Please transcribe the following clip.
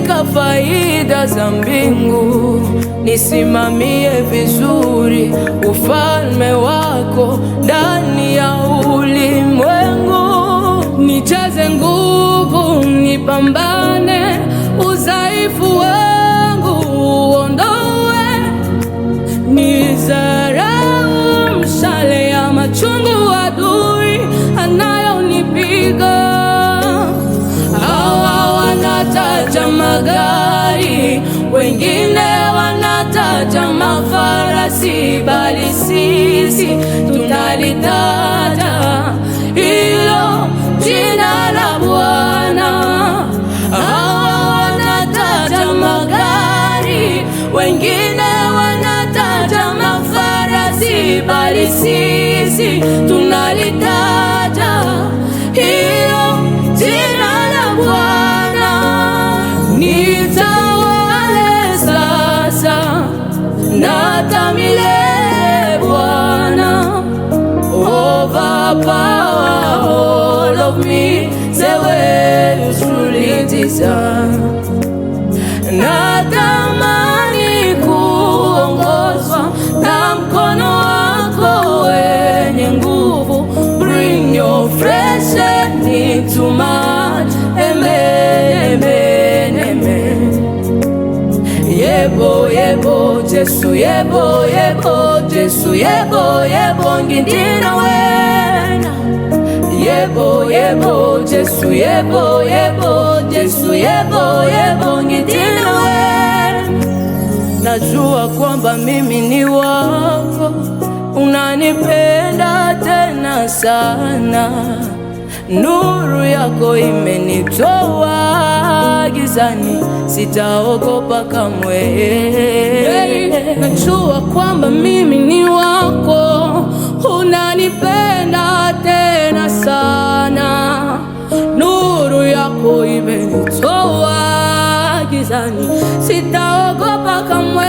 katika faida za mbingu, nisimamie vizuri ufalme wako ndani ya ulimwengu. Nijaze nguvu, nipambane, udhaifu wangu uondoe, nizarau mshale ya machungu adui anayonipiga. Hawa wanataja magari, wengine wanataja mafarasi, bali sisi tunalitaja hilo jina la Bwana. Hawa wanataja magari, wengine wanataja mafarasi, bali sisi tunalitaja hilo jina la Bwana. Nitawale sasa na hata milele Bwana, overpower all of me the way you truly deserve. Natamani kuongozwa na mkono wako wenye nguvu. Bring your fresh and into much. Amen, amen, amen. Yebo, yebo, Jesu, yebo, yebo, Jesu, yebo, yebo, ngindina wena. Yebo, yebo, Jesu, yebo, yebo, Jesu, yebo, yebo, ngindina wena. Najua kwamba mimi ni wako, unanipenda tena sana. Nuru yako imenitoa gizani, sitaogopa kamwe. Najua kwamba mimi ni wako, unanipenda tena sana. Nuru yako imenitoa gizani, sitaogopa kamwe.